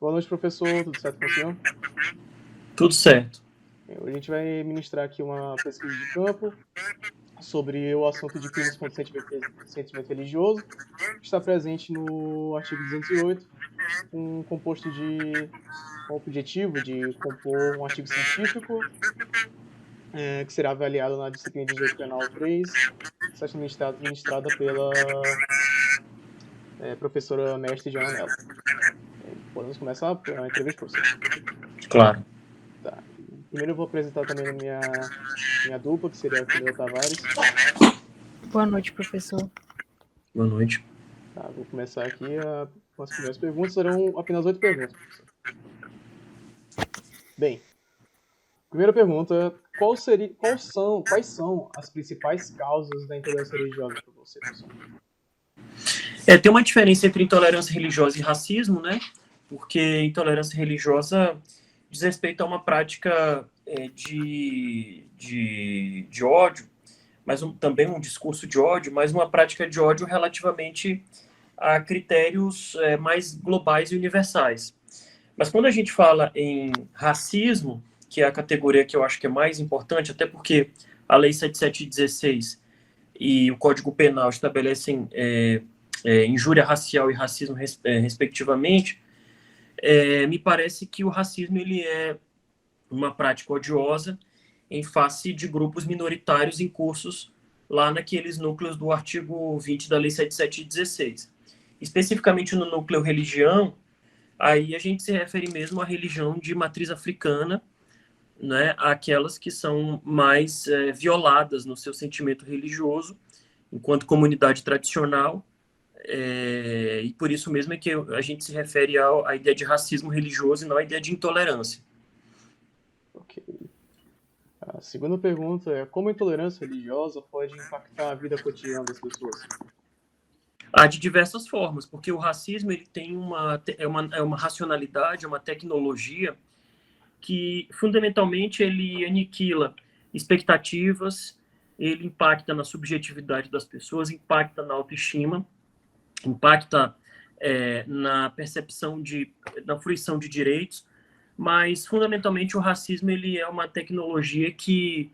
Boa noite, professor. Tudo certo com o senhor? Tudo certo. Hoje a gente vai ministrar aqui uma pesquisa de campo sobre o assunto de crimes contra o sentimento religioso, que está presente no artigo 208, composto com o objetivo de compor um artigo científico que será avaliado na disciplina de Direito Penal 3, que está sendo ministrada pela professora mestre Diana Mello. Podemos começar a entrevista, professor? Claro. Tá. Primeiro eu vou apresentar também a minha dupla, que seria a Camila Tavares. Boa noite, professor. Boa noite. Tá, vou começar aqui com as primeiras perguntas. Serão apenas 8 perguntas, professor. Bem, primeira pergunta: quais são as principais causas da intolerância religiosa para você, professor? Tem uma diferença entre intolerância religiosa e racismo, né? Porque intolerância religiosa diz respeito a uma prática de ódio, mas também um discurso de ódio, mas uma prática de ódio relativamente a critérios mais globais e universais. Mas quando a gente fala em racismo, que é a categoria que eu acho que é mais importante, até porque a Lei 7716 e o Código Penal estabelecem injúria racial e racismo respectivamente, me parece que o racismo ele é uma prática odiosa em face de grupos minoritários incursos lá naqueles núcleos do artigo 20 da Lei 7716. Especificamente no núcleo religião, aí a gente se refere mesmo à religião de matriz africana, né, aquelas que são mais violadas no seu sentimento religioso, enquanto comunidade tradicional, e por isso mesmo é que a gente se refere à ideia de racismo religioso e não à ideia de intolerância. Ok. A segunda pergunta é: como a intolerância religiosa pode impactar a vida cotidiana das pessoas? De diversas formas, porque o racismo ele tem uma racionalidade, uma tecnologia que, fundamentalmente, ele aniquila expectativas, ele impacta na subjetividade das pessoas, impacta na autoestima, impacta na percepção na fruição de direitos, mas, fundamentalmente, o racismo ele é uma tecnologia que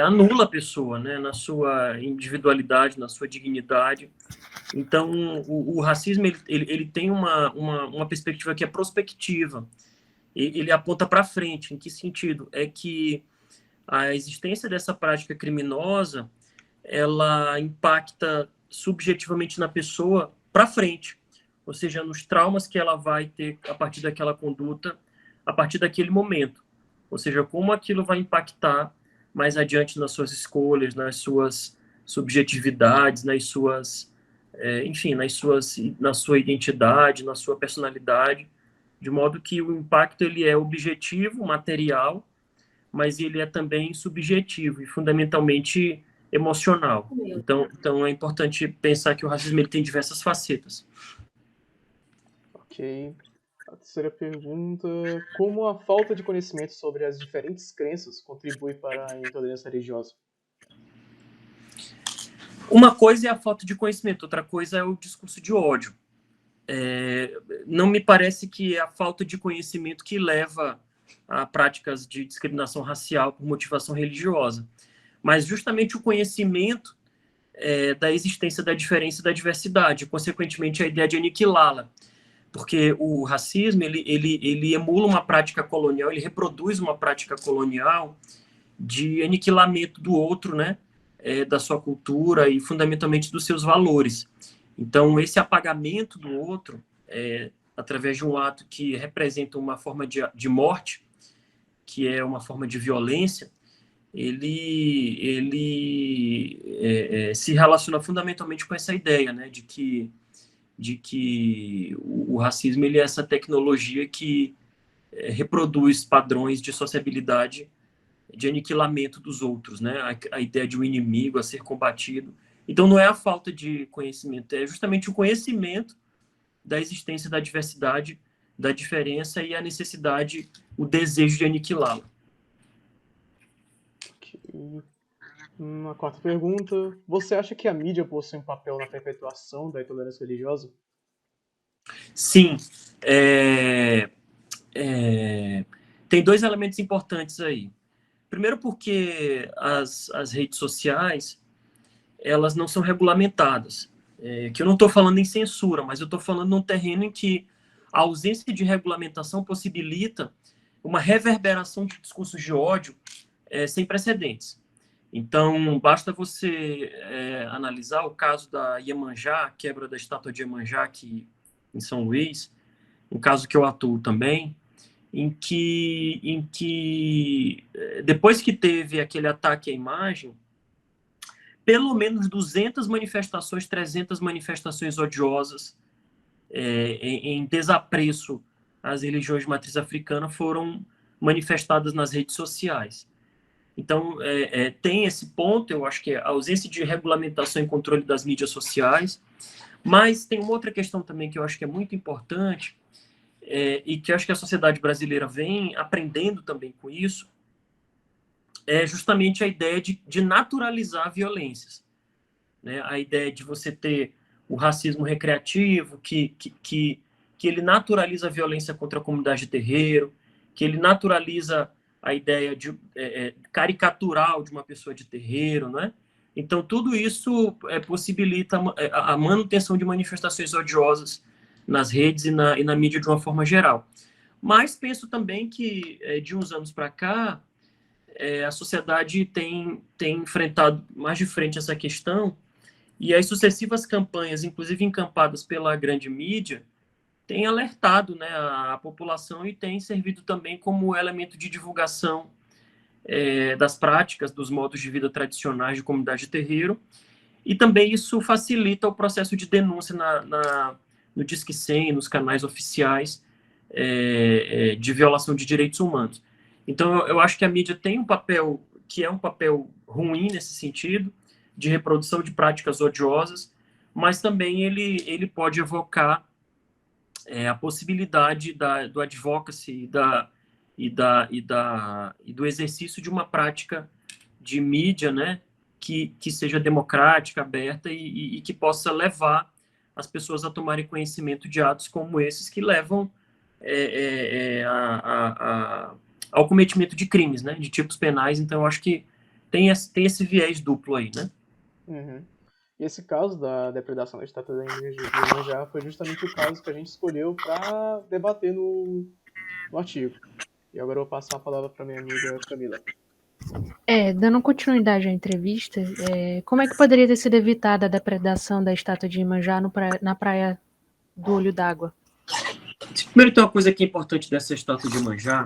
anula a pessoa, né, na sua individualidade, na sua dignidade. Então, o racismo ele tem uma perspectiva que é prospectiva, ele aponta para frente. Em que sentido? É que a existência dessa prática criminosa, ela impacta subjetivamente na pessoa para frente, ou seja, nos traumas que ela vai ter a partir daquela conduta, a partir daquele momento. Ou seja, como aquilo vai impactar mais adiante nas suas escolhas, nas suas subjetividades, nas suas, enfim, na sua identidade, na sua personalidade, de modo que o impacto ele é objetivo, material, mas ele é também subjetivo e fundamentalmente emocional. Então é importante pensar que o racismo ele tem diversas facetas. Ok. A terceira pergunta: como a falta de conhecimento sobre as diferentes crenças contribui para a intolerância religiosa? Uma coisa é a falta de conhecimento, outra coisa é o discurso de ódio. Não me parece que é a falta de conhecimento que leva a práticas de discriminação racial por motivação religiosa, mas justamente o conhecimento da existência da diferença e da diversidade, consequentemente a ideia de aniquilá-la, porque o racismo ele emula uma prática colonial, ele reproduz uma prática colonial de aniquilamento do outro, né, da sua cultura e fundamentalmente dos seus valores. Então, esse apagamento do outro, através de um ato que representa uma forma de morte, que é uma forma de violência, ele se relaciona fundamentalmente com essa ideia, né, de que o racismo ele é essa tecnologia que reproduz padrões de sociabilidade, de aniquilamento dos outros, né, a ideia de um inimigo a ser combatido. Então, não é a falta de conhecimento, é justamente o conhecimento da existência da diversidade, da diferença e a necessidade, o desejo de aniquilá-la. Ok. Uma quarta pergunta: você acha que a mídia possui um papel na perpetuação da intolerância religiosa? Sim, tem dois elementos importantes aí. Primeiro porque as redes sociais, elas não são regulamentadas. Que eu não estou falando em censura, mas eu estou falando num terreno em que a ausência de regulamentação possibilita uma reverberação de discursos de ódio sem precedentes. Então, basta você analisar o caso da Iemanjá, a quebra da estátua de Iemanjá aqui em São Luís, um caso que eu atuo também, em que depois que teve aquele ataque à imagem, pelo menos 200 manifestações, 300 manifestações odiosas em desapreço às religiões de matriz africana foram manifestadas nas redes sociais. Então, tem esse ponto, eu acho que é a ausência de regulamentação e controle das mídias sociais, mas tem uma outra questão também que eu acho que é muito importante, e que eu acho que a sociedade brasileira vem aprendendo também com isso, é justamente a ideia de naturalizar violências. Né? A ideia de você ter o racismo recreativo, que ele naturaliza a violência contra a comunidade de terreiro, que ele naturaliza a ideia de caricatural de uma pessoa de terreiro, né? Então, tudo isso possibilita a manutenção de manifestações odiosas nas redes e na mídia de uma forma geral. Mas penso também que, de uns anos para cá, a sociedade tem enfrentado mais de frente essa questão, e as sucessivas campanhas, inclusive encampadas pela grande mídia, têm alertado, né, a população e têm servido também como elemento de divulgação das práticas, dos modos de vida tradicionais de comunidade de terreiro, e também isso facilita o processo de denúncia no Disque 100, nos canais oficiais de violação de direitos humanos. Então, eu acho que a mídia tem um papel que é um papel ruim nesse sentido, de reprodução de práticas odiosas, mas também ele pode evocar a possibilidade do advocacy e do exercício de uma prática de mídia, né, que seja democrática, aberta e que possa levar as pessoas a tomarem conhecimento de atos como esses que levam ao cometimento de crimes, né, de tipos penais. Então, eu acho que tem esse viés duplo aí, né? Uhum. E esse caso da depredação da estátua da Iemanjá foi justamente o caso que a gente escolheu para debater no artigo. E agora eu vou passar a palavra para minha amiga Camila. Dando continuidade à entrevista, como é que poderia ter sido evitada a depredação da estátua de Iemanjá na praia do Olho d'Água? Primeiro, tem uma coisa que é importante dessa estátua de Iemanjá,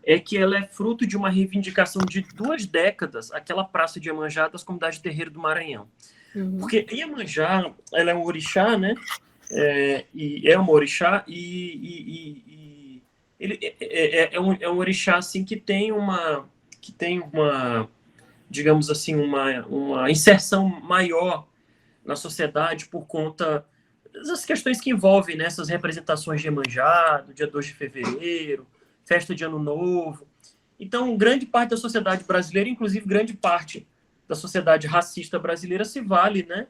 é que ela é fruto de uma reivindicação de 2 décadas, aquela praça de Iemanjá das comunidades de terreiro do Maranhão. Uhum. Porque Iemanjá, ela é um orixá, né? E é uma orixá, e ele é um orixá, assim, que tem uma, digamos assim, uma inserção maior na sociedade por conta das questões que envolvem, né, essas representações de Iemanjá, do dia 2 de fevereiro, festa de Ano Novo. Então, grande parte da sociedade brasileira, inclusive grande parte da sociedade racista brasileira, se vale, né,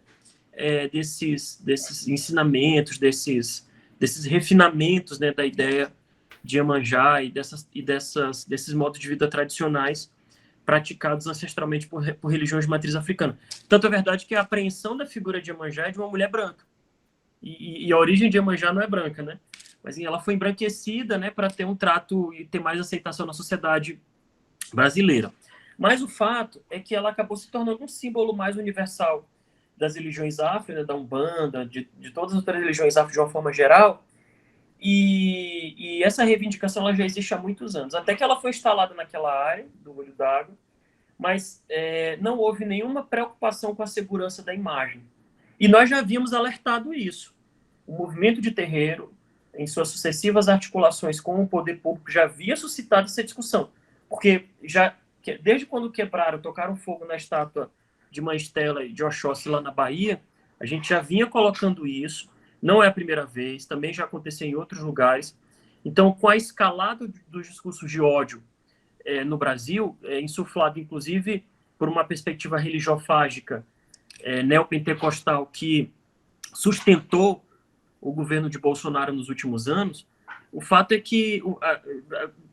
desses ensinamentos, desses refinamentos, né, da ideia de Iemanjá e desses modos de vida tradicionais praticados ancestralmente por religiões de matriz africana. Tanto é verdade que a apreensão da figura de Iemanjá é de uma mulher branca. E a origem de Iemanjá não é branca, né? Mas ela foi embranquecida, né, para ter um trato e ter mais aceitação na sociedade brasileira. Mas o fato é que ela acabou se tornando um símbolo mais universal das religiões afro, né, da Umbanda, de todas as outras religiões afro de uma forma geral. E essa reivindicação ela já existe há muitos anos. Até que ela foi instalada naquela área do Olho d'Água, mas não houve nenhuma preocupação com a segurança da imagem. E nós já havíamos alertado isso. O movimento de terreiro, em suas sucessivas articulações com o poder público, já havia suscitado essa discussão. Porque desde quando tocaram fogo na estátua de Mãe Estela e de Oxóssi lá na Bahia, a gente já vinha colocando isso. Não é a primeira vez, também já aconteceu em outros lugares. Então, com a escalada dos discursos de ódio no Brasil, insuflado inclusive por uma perspectiva religiofágica neopentecostal que sustentou o governo de Bolsonaro nos últimos anos, o fato é que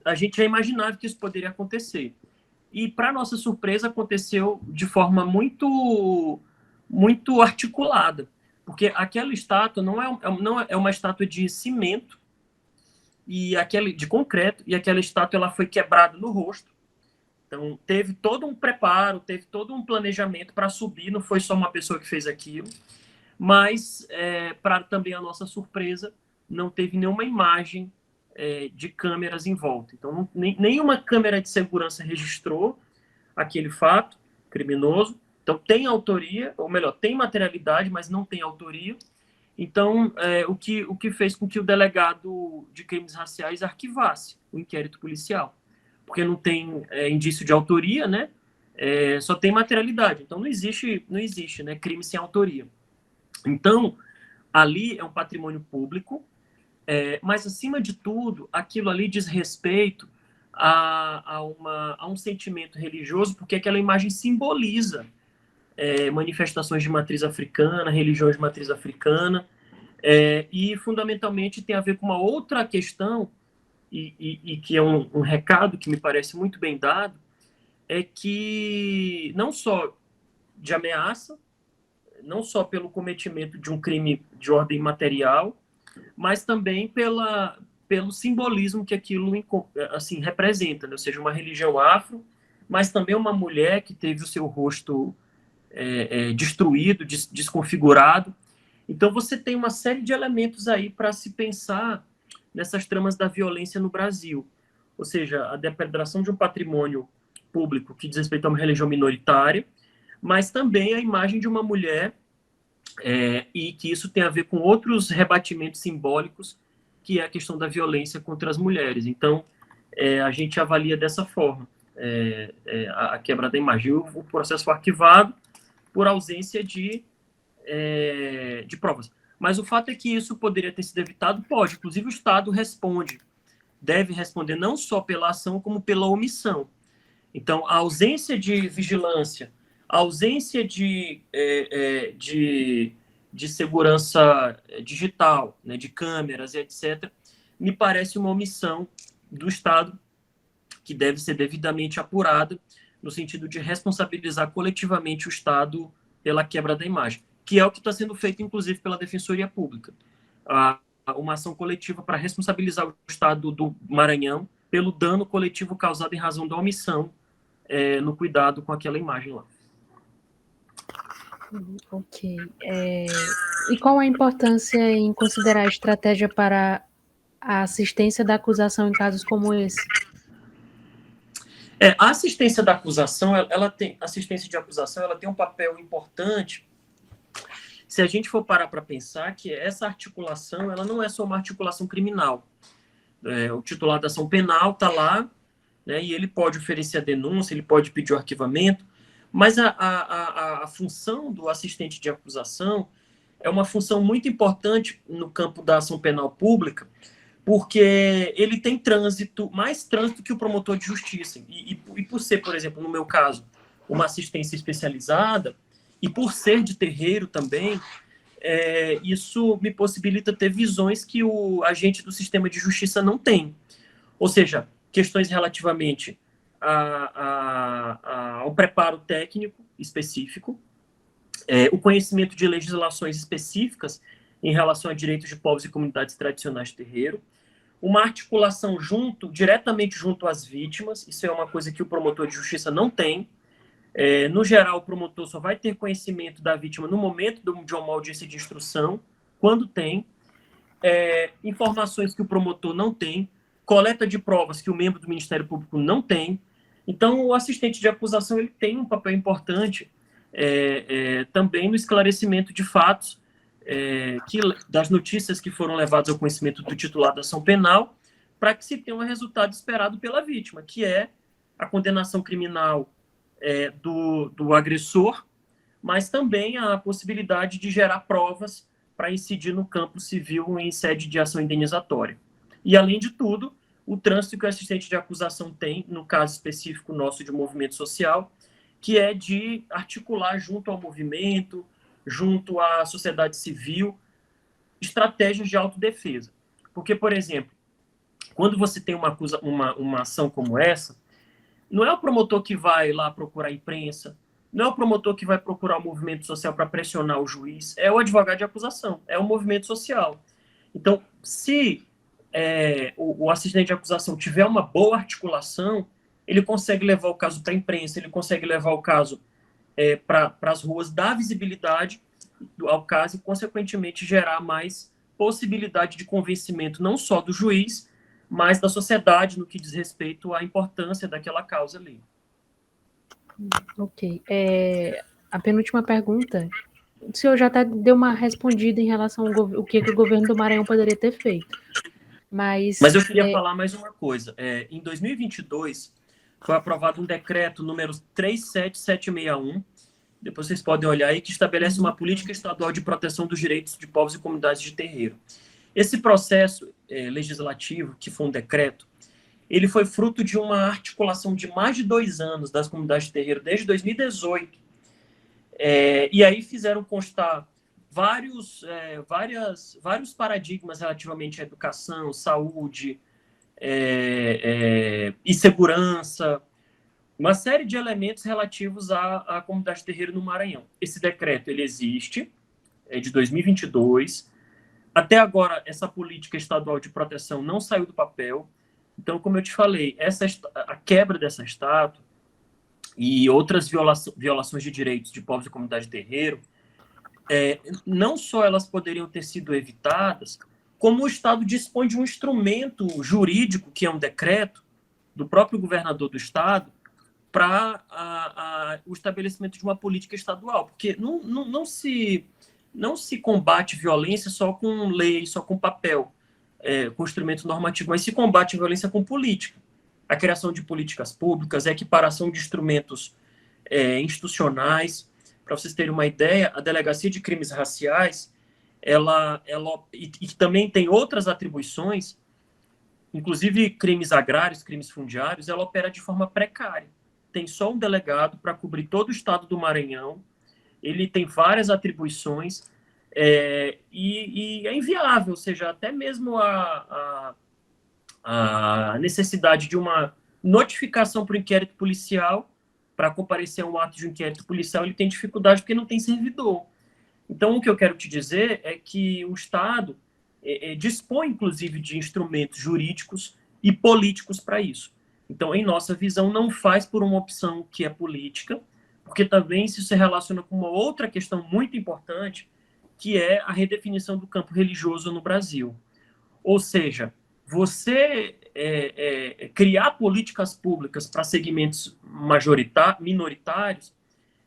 a gente já imaginava que isso poderia acontecer. E, para nossa surpresa, aconteceu de forma muito, muito articulada, porque aquela estátua não é uma estátua de cimento, de concreto, e aquela estátua ela foi quebrada no rosto. Então, teve todo um preparo, teve todo um planejamento para subir, não foi só uma pessoa que fez aquilo, mas, para também a nossa surpresa, não teve nenhuma imagem de câmeras em volta. Então, nenhuma câmera de segurança registrou aquele fato criminoso. Então, tem autoria, ou melhor, tem materialidade, mas não tem autoria. Então, o que fez com que o delegado de crimes raciais arquivasse o inquérito policial. Porque não tem indício de autoria, né? Só tem materialidade. Então, não existe, né, crime sem autoria. Então, ali é um patrimônio público, mas, acima de tudo, aquilo ali diz respeito a um sentimento religioso, porque aquela imagem simboliza manifestações de matriz africana, religiões de matriz africana, e, fundamentalmente, tem a ver com uma outra questão, e que é um recado que me parece muito bem dado, é que não só de ameaça, não só pelo cometimento de um crime de ordem material, mas também pelo simbolismo que aquilo assim representa, né? Ou seja, uma religião afro, mas também uma mulher que teve o seu rosto destruído, desconfigurado. Então, você tem uma série de elementos aí para se pensar nessas tramas da violência no Brasil. Ou seja, a depredação de um patrimônio público que diz respeito a uma religião minoritária, mas também a imagem de uma mulher, e que isso tem a ver com outros rebatimentos simbólicos, que é a questão da violência contra as mulheres. Então, a gente avalia dessa forma a quebra da imagem. O processo foi arquivado por ausência de provas. Mas o fato é que isso poderia ter sido evitado? Pode. Inclusive, o Estado deve responder não só pela ação, como pela omissão. Então, a ausência de vigilância, a ausência de segurança digital, né, de câmeras, etc., me parece uma omissão do Estado que deve ser devidamente apurada, no sentido de responsabilizar coletivamente o Estado pela quebra da imagem, que é o que está sendo feito, inclusive, pela Defensoria Pública. Uma ação coletiva para responsabilizar o Estado do Maranhão pelo dano coletivo causado em razão da omissão no cuidado com aquela imagem lá. Ok. E qual a importância em considerar a estratégia para a assistência da acusação em casos como esse? A assistência da acusação, assistência de acusação, ela tem um papel importante se a gente for parar para pensar que essa articulação, ela não é só uma articulação criminal. O titular da ação penal está lá, né, e ele pode oferecer a denúncia, ele pode pedir o arquivamento, mas a função do assistente de acusação é uma função muito importante no campo da ação penal pública, porque ele tem mais trânsito que o promotor de justiça. E por ser, por exemplo, no meu caso, uma assistência especializada, e por ser de terreiro também, isso me possibilita ter visões que o agente do sistema de justiça não tem. Ou seja, questões relativamente ao preparo técnico específico, o conhecimento de legislações específicas em relação a direitos de povos e comunidades tradicionais de terreiro, uma articulação diretamente junto às vítimas, isso é uma coisa que o promotor de justiça não tem. No geral, o promotor só vai ter conhecimento da vítima no momento de uma audiência de instrução, quando tem, informações que o promotor não tem, coleta de provas que o membro do Ministério Público não tem. Então, o assistente de acusação ele tem um papel importante também no esclarecimento de fatos, das notícias que foram levadas ao conhecimento do titular da ação penal, para que se tenha um resultado esperado pela vítima, que é a condenação criminal do agressor, mas também a possibilidade de gerar provas para incidir no campo civil em sede de ação indenizatória. E, além de tudo, o trânsito que o assistente de acusação tem, no caso específico nosso de movimento social, que é de articular junto ao movimento, junto à sociedade civil, estratégias de autodefesa. Porque, por exemplo, quando você tem uma ação como essa, não é o promotor que vai lá procurar a imprensa, não é o promotor que vai procurar o movimento social para pressionar o juiz, é o advogado de acusação, é o movimento social. Então, se o assistente de acusação tiver uma boa articulação, ele consegue levar o caso para a imprensa, ele consegue levar o caso para as ruas, dar visibilidade ao caso e, consequentemente, gerar mais possibilidade de convencimento não só do juiz, mas da sociedade no que diz respeito à importância daquela causa ali. Ok. A penúltima pergunta, o senhor já até deu uma respondida em relação ao o que o governo do Maranhão poderia ter feito. Mas eu queria falar mais uma coisa. Em 2022, foi aprovado um decreto número 37761, depois vocês podem olhar aí, que estabelece uma política estadual de proteção dos direitos de povos e comunidades de terreiro. Esse processo legislativo, que foi um decreto, ele foi fruto de uma articulação de mais de 2 anos das comunidades de terreiro, desde 2018. E aí fizeram constar vários paradigmas relativamente à educação, saúde e segurança, uma série de elementos relativos à comunidade de terreiro no Maranhão. Esse decreto, ele existe, é de 2022. Até agora, essa política estadual de proteção não saiu do papel. Então, como eu te falei, a quebra dessa estátua e outras violações de direitos de povos e comunidade de terreiro, não só elas poderiam ter sido evitadas, como o Estado dispõe de um instrumento jurídico, que é um decreto do próprio governador do Estado, para o estabelecimento de uma política estadual. Porque não se combate violência só com lei, só com papel, com instrumento normativo, mas se combate a violência com política. A criação de políticas públicas, a equiparação de instrumentos institucionais. Para vocês terem uma ideia, a Delegacia de Crimes Raciais, e também tem outras atribuições, inclusive crimes agrários, crimes fundiários, ela opera de forma precária. Tem só um delegado para cobrir todo o estado do Maranhão, ele tem várias atribuições, e é inviável, ou seja, até mesmo a necessidade de uma notificação para o inquérito policial, para comparecer a um ato de um inquérito policial, ele tem dificuldade porque não tem servidor. Então, o que eu quero te dizer é que o Estado dispõe, inclusive, de instrumentos jurídicos e políticos para isso. Então, em nossa visão, não faz por uma opção que é política, porque também isso se relaciona com uma outra questão muito importante, que é a redefinição do campo religioso no Brasil. Ou seja, você criar políticas públicas para segmentos minoritários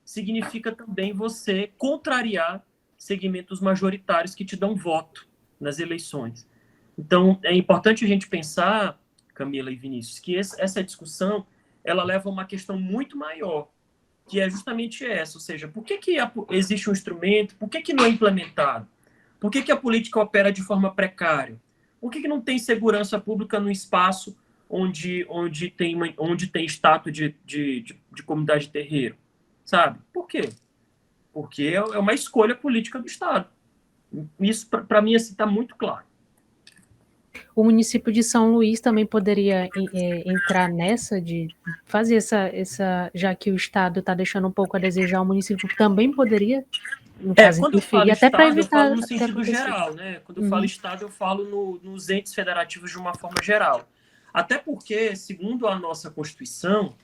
significa também você contrariar segmentos majoritários que te dão voto nas eleições. Então, é importante a gente pensar, Camila e Vinícius, que essa discussão ela leva a uma questão muito maior, que é justamente essa, ou seja, por que existe um instrumento, por que não é implementado? Por que a política opera de forma precária? Por que não tem segurança pública no espaço onde tem estátua de comunidade de terreiro? Sabe? Por quê? Porque é uma escolha política do Estado. Isso, para mim, está assim, muito claro. O município de São Luís também poderia entrar nessa de fazer essa, já que o Estado está deixando um pouco a desejar, o município também poderia, no caso, quando eu falo até para evitar, eu falo no sentido geral, né? Quando eu falo Estado, eu falo nos entes federativos de uma forma geral. Até porque, segundo a nossa Constituição,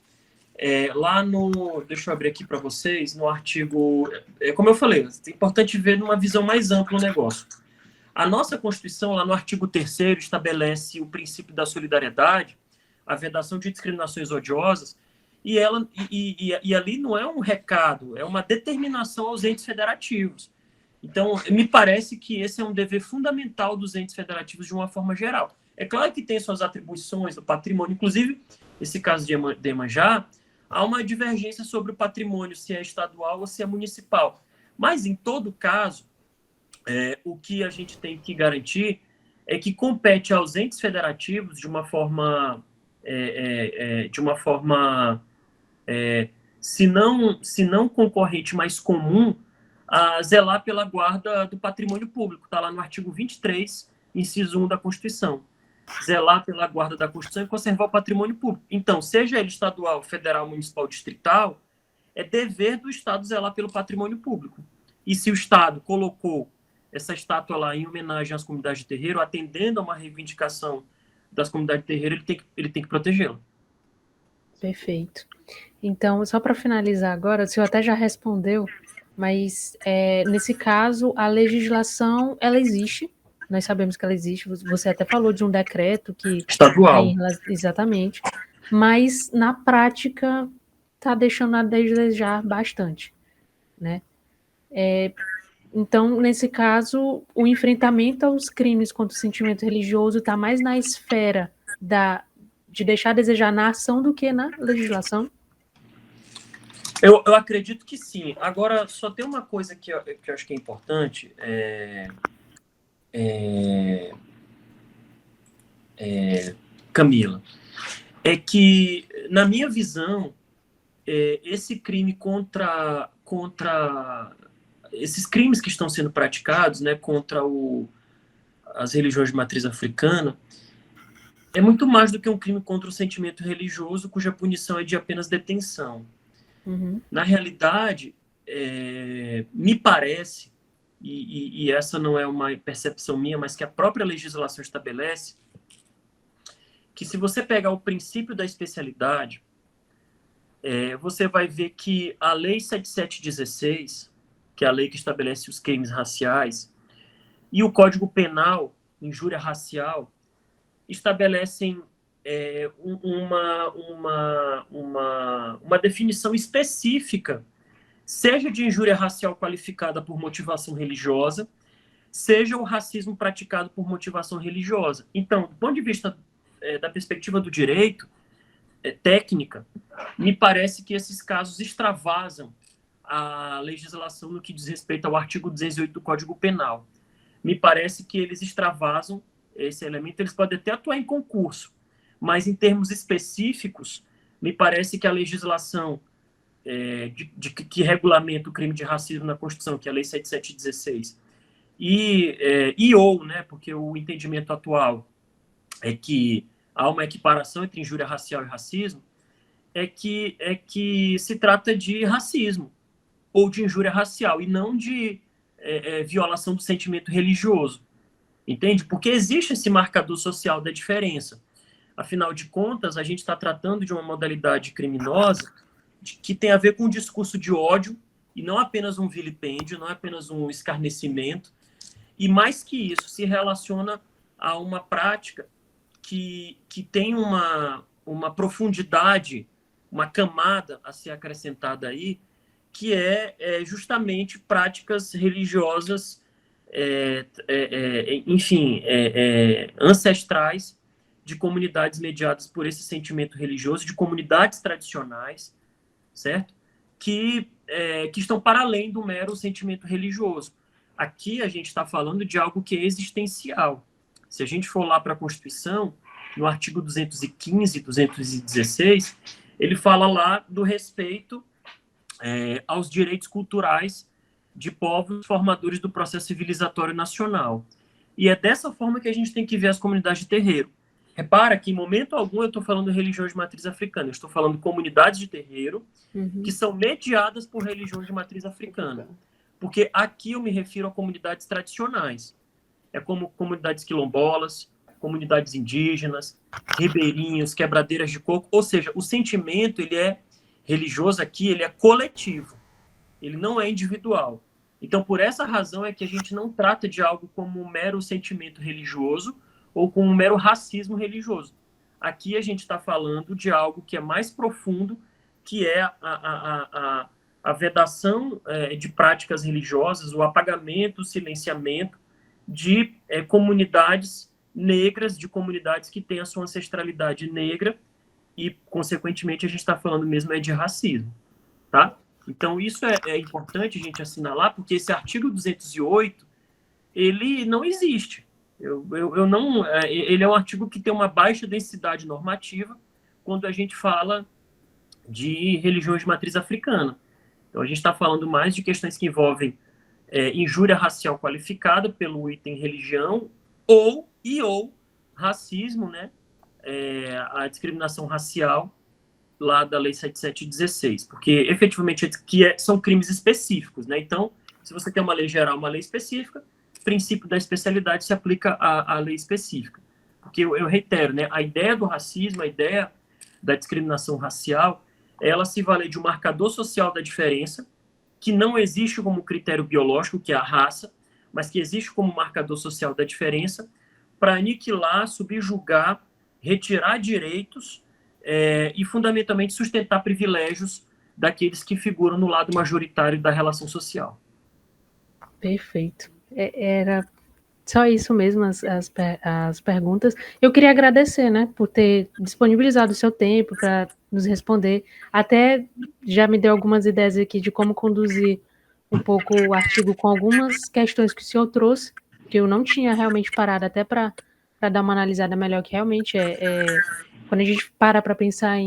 lá no... Deixa eu abrir aqui para vocês, no artigo... como eu falei, é importante ver numa visão mais ampla o negócio. A nossa Constituição, lá no artigo 3º, estabelece o princípio da solidariedade, a vedação de discriminações odiosas, e ali não é um recado, é uma determinação aos entes federativos. Então, me parece que esse é um dever fundamental dos entes federativos de uma forma geral. É claro que tem suas atribuições do patrimônio, inclusive, esse caso de Iemanjá, há uma divergência sobre o patrimônio, se é estadual ou se é municipal. Mas, em todo caso, o que a gente tem que garantir é que compete aos entes federativos de uma forma, se não concorrente, mas comum, a zelar pela guarda do patrimônio público. Está lá no artigo 23, inciso 1 da Constituição. zelar pela guarda da Constituição e conservar o patrimônio público. Então, seja ele estadual, federal, municipal, distrital, é dever do Estado zelar pelo patrimônio público. E se o Estado colocou essa estátua lá em homenagem às comunidades de terreiro, atendendo a uma reivindicação das comunidades de terreiro, ele tem que protegê-la. Perfeito. Então, só para finalizar agora, o senhor até já respondeu, mas nesse caso, a legislação, ela existe, nós sabemos que ela existe, você até falou de um decreto que... Estadual. Exatamente, mas na prática está deixando a desejar bastante, né? Então, nesse caso, o enfrentamento aos crimes contra o sentimento religioso está mais na esfera de deixar a desejar na ação do que na legislação? Eu acredito que sim. Agora, só tem uma coisa que eu acho que é importante, Camila, é que, na minha visão, esse crime contra esses crimes que estão sendo praticados, né, contra as religiões de matriz africana, é muito mais do que um crime contra o sentimento religioso, cuja punição é de apenas detenção. Uhum. Na realidade, me parece, e essa não é uma percepção minha, mas que a própria legislação estabelece, que se você pegar o princípio da especialidade, você vai ver que a Lei 7716, que é a lei que estabelece os crimes raciais, e o Código Penal, injúria racial, estabelecem uma definição específica, seja de injúria racial qualificada por motivação religiosa, seja o racismo praticado por motivação religiosa. Então, do ponto de vista da perspectiva do direito, técnica, me parece que esses casos extravasam a legislação no que diz respeito ao artigo 208 do Código Penal. Me parece que eles extravasam esse elemento, eles podem até atuar em concurso, mas em termos específicos, me parece que a legislação que regulamenta o crime de racismo na Constituição, que é a Lei 7716, né, porque o entendimento atual é que há uma equiparação entre injúria racial e racismo, é que se trata de racismo ou de injúria racial e não de violação do sentimento religioso. Entende? Porque existe esse marcador social da diferença. Afinal de contas, a gente está tratando de uma modalidade criminosa que tem a ver com um discurso de ódio e não apenas um vilipêndio, não apenas um escarnecimento. E mais que isso, se relaciona a uma prática que tem uma profundidade, uma camada a ser acrescentada aí, que é justamente práticas religiosas, ancestrais de comunidades mediadas por esse sentimento religioso, de comunidades tradicionais, certo? Que estão para além do mero sentimento religioso. Aqui a gente está falando de algo que é existencial. Se a gente for lá para a Constituição, no artigo 215 e 216, ele fala lá do respeito aos direitos culturais de povos formadores do processo civilizatório nacional. E é dessa forma que a gente tem que ver as comunidades de terreiro. Repara que em momento algum eu estou falando de religiões de matriz africana, eu estou falando de comunidades de terreiro que são mediadas por religiões de matriz africana. Porque aqui eu me refiro a comunidades tradicionais. É como comunidades quilombolas, comunidades indígenas, ribeirinhos, quebradeiras de coco. Ou seja, o sentimento ele é religioso aqui, ele é coletivo. Ele não é individual. Então, por essa razão é que a gente não trata de algo como um mero sentimento religioso ou como um mero racismo religioso. Aqui a gente está falando de algo que é mais profundo, que é a vedação de práticas religiosas, o apagamento, o silenciamento de comunidades negras, de comunidades que têm a sua ancestralidade negra e, consequentemente, a gente está falando mesmo de racismo, tá? Então, isso é importante a gente assinalar, porque esse artigo 208, ele não existe. Ele é um artigo que tem uma baixa densidade normativa quando a gente fala de religiões de matriz africana. Então, a gente está falando mais de questões que envolvem injúria racial qualificada pelo item religião ou racismo, né, a discriminação racial lá da Lei 7716, porque efetivamente são crimes específicos, né? Então, se você tem uma lei geral, uma lei específica, o princípio da especialidade se aplica à lei específica. Porque eu reitero, né, a ideia do racismo, a ideia da discriminação racial, ela se vale de um marcador social da diferença, que não existe como critério biológico, que é a raça, mas que existe como marcador social da diferença, para aniquilar, subjugar, retirar direitos e, fundamentalmente, sustentar privilégios daqueles que figuram no lado majoritário da relação social. Perfeito. Era só isso mesmo, as perguntas. Eu queria agradecer, né, por ter disponibilizado o seu tempo para nos responder. Até já me deu algumas ideias aqui de como conduzir um pouco o artigo com algumas questões que o senhor trouxe, que eu não tinha realmente parado até para dar uma analisada melhor, que realmente quando a gente para pensar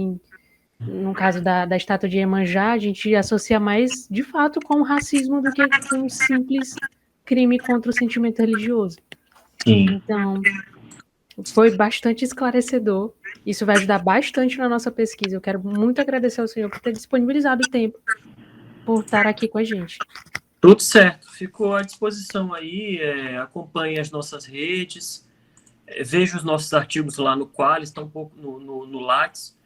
no caso da estátua de Iemanjá, a gente associa mais, de fato, com o racismo do que com um simples crime contra o sentimento religioso. Sim. Então, foi bastante esclarecedor. Isso vai ajudar bastante na nossa pesquisa. Eu quero muito agradecer ao senhor por ter disponibilizado o tempo, por estar aqui com a gente. Tudo certo. Ficou à disposição aí. Acompanhe as nossas redes. Veja os nossos artigos lá no Qualis, está um pouco no Lattes.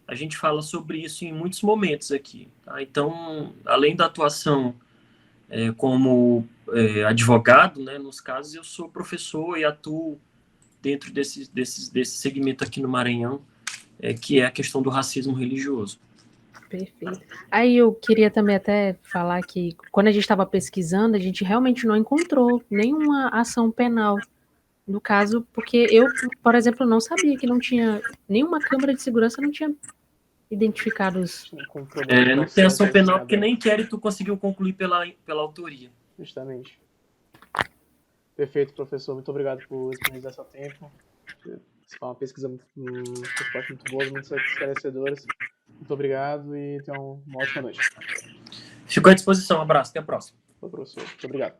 A gente fala sobre isso em muitos momentos aqui. Tá? Então, além da atuação como advogado, né, nos casos, eu sou professor e atuo dentro desse segmento aqui no Maranhão, que é a questão do racismo religioso. Perfeito. Aí eu queria também até falar que quando a gente estava pesquisando, a gente realmente não encontrou nenhuma ação penal no caso, porque eu, por exemplo, não sabia que não tinha nenhuma câmara de segurança, não tinha identificado os... Não tem ação penal porque nem inquérito conseguiu concluir pela autoria. Justamente. Perfeito, professor. Muito obrigado por disponibilizar seu tempo. Isso foi uma pesquisa muito boa, muito esclarecedora. Muito obrigado e tenha uma ótima noite. Fico à disposição. Um abraço. Até a próxima. Professor. Muito obrigado.